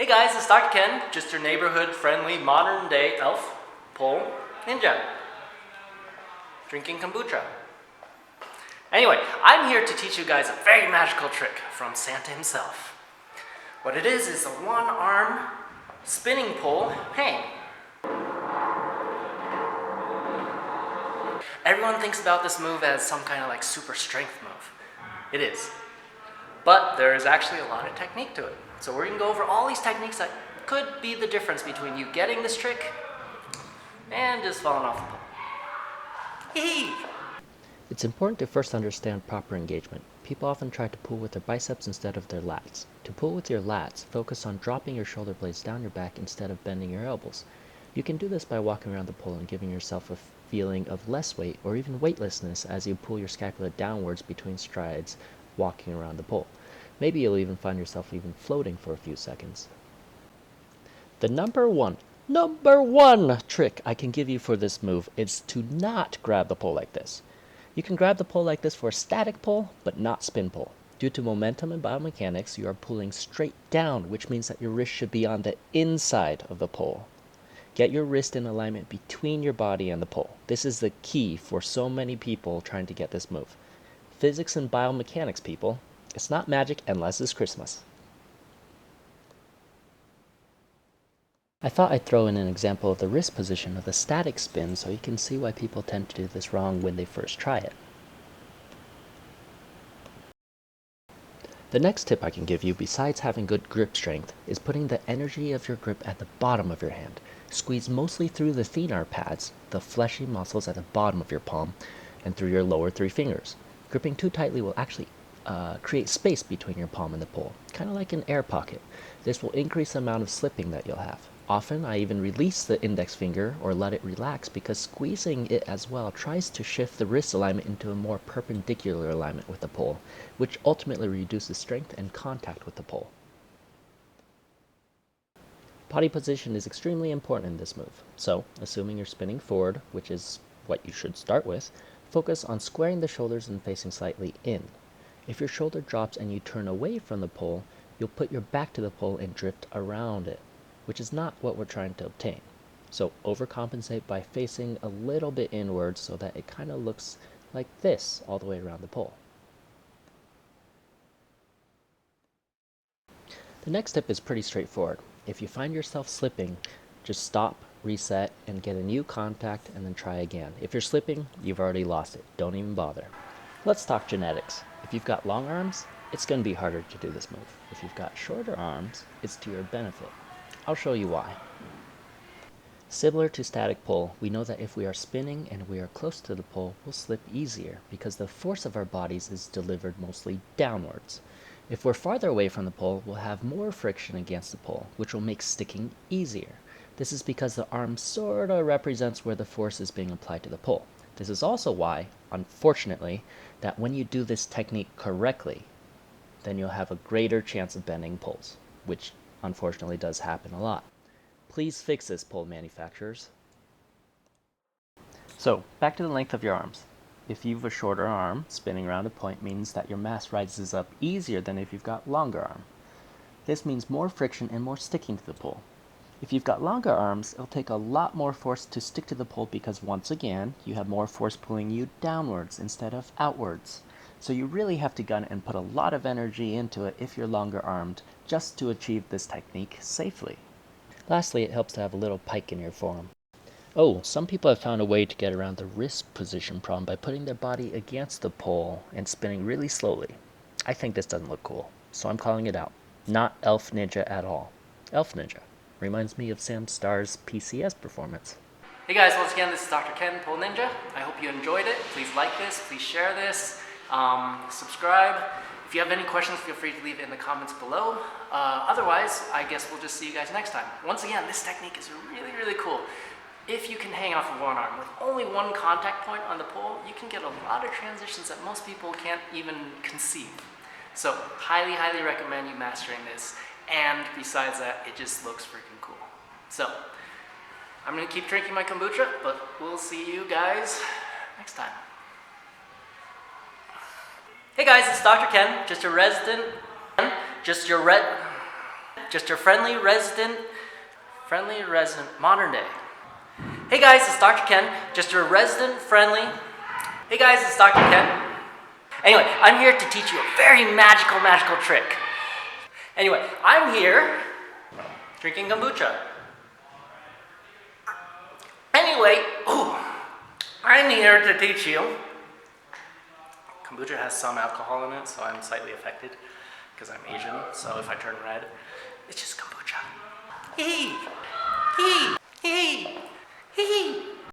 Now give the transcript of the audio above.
Hey guys, it's Dr. Ken, just your neighborhood friendly modern day elf, pole, ninja. Drinking kombucha. Anyway, I'm here to teach you guys a very magical trick from Santa himself. What it is a one-arm spinning pole hang. Everyone thinks about this move as some kind of like super strength move. It is. But there is actually a lot of technique to it. So we're going to go over all these techniques that could be the difference between you getting this trick and just falling off the pole. Hee! It's important to first understand proper engagement. People often try to pull with their biceps instead of their lats. To pull with your lats, focus on dropping your shoulder blades down your back instead of bending your elbows. You can do this by walking around the pole and giving yourself a feeling of less weight or even weightlessness as you pull your scapula downwards between strides walking around the pole. Maybe you'll even find yourself even floating for a few seconds. The number one trick I can give you for this move is to not grab the pole like this. You can grab the pole like this for a static pole, but not spin pole. Due to momentum and biomechanics, you are pulling straight down, which means that your wrist should be on the inside of the pole. Get your wrist in alignment between your body and the pole. This is the key for so many people trying to get this move. Physics and biomechanics, people. It's not magic unless it's Christmas. I thought I'd throw in an example of the wrist position of the static spin so you can see why people tend to do this wrong when they first try it. The next tip I can give you, besides having good grip strength, is putting the energy of your grip at the bottom of your hand. Squeeze mostly through the thenar pads, the fleshy muscles at the bottom of your palm, and through your lower three fingers. Gripping too tightly will actually create space between your palm and the pole, kind of like an air pocket. This will increase the amount of slipping that you'll have. Often I even release the index finger or let it relax because squeezing it as well tries to shift the wrist alignment into a more perpendicular alignment with the pole, which ultimately reduces strength and contact with the pole. Body position is extremely important in this move, so assuming you're spinning forward, which is what you should start with, focus on squaring the shoulders and facing slightly in. If your shoulder drops and you turn away from the pole, you'll put your back to the pole and drift around it, which is not what we're trying to obtain. So overcompensate by facing a little bit inwards so that it kind of looks like this all the way around the pole. The next tip is pretty straightforward. If you find yourself slipping, just stop, reset, and get a new contact and then try again. If you're slipping, you've already lost it. Don't even bother. Let's talk genetics. If you've got long arms, it's going to be harder to do this move. If you've got shorter arms, it's to your benefit. I'll show you why. Similar to static pole, we know that if we are spinning and we are close to the pole, we'll slip easier because the force of our bodies is delivered mostly downwards. If we're farther away from the pole, we'll have more friction against the pole, which will make sticking easier. This is because the arm sort of represents where the force is being applied to the pole. This is also why, unfortunately, that when you do this technique correctly, then you'll have a greater chance of bending poles, which unfortunately does happen a lot. Please fix this, pole manufacturers. So, back to the length of your arms. If you've a shorter arm, spinning around a point means that your mass rises up easier than if you've got longer arm. This means more friction and more sticking to the pole. If you've got longer arms, it'll take a lot more force to stick to the pole because once again, you have more force pulling you downwards instead of outwards. So you really have to gun and put a lot of energy into it if you're longer armed, just to achieve this technique safely. Lastly, it helps to have a little pike in your forearm. Oh, some people have found a way to get around the wrist position problem by putting their body against the pole and spinning really slowly. I think this doesn't look cool, so I'm calling it out. Not Elf Ninja at all. Elf Ninja. Reminds me of Sam Starr's PCS performance. Hey guys, once again, this is Dr. Ken, Pole Ninja. I hope you enjoyed it. Please like this, please share this, subscribe. If you have any questions, feel free to leave it in the comments below. Otherwise, I guess we'll just see you guys next time. Once again, this technique is really, really cool. If you can hang off of one arm with only one contact point on the pole, you can get a lot of transitions that most people can't even conceive. So, highly, highly recommend you mastering this. And besides that, it just looks freaking cool. So, I'm going to keep drinking my kombucha, but we'll see you guys next time. Hey guys, it's Dr. Ken, just your Just your friendly resident, modern day. Hey guys, it's Dr. Ken, just your resident friendly. Hey guys, it's Dr. Ken. Anyway, I'm here to teach you a very magical trick. Anyway, I'm here drinking kombucha. Anyway, I'm here to teach you. Kombucha has some alcohol in it, so I'm slightly affected because I'm Asian, so if I turn red, it's just kombucha. Hee!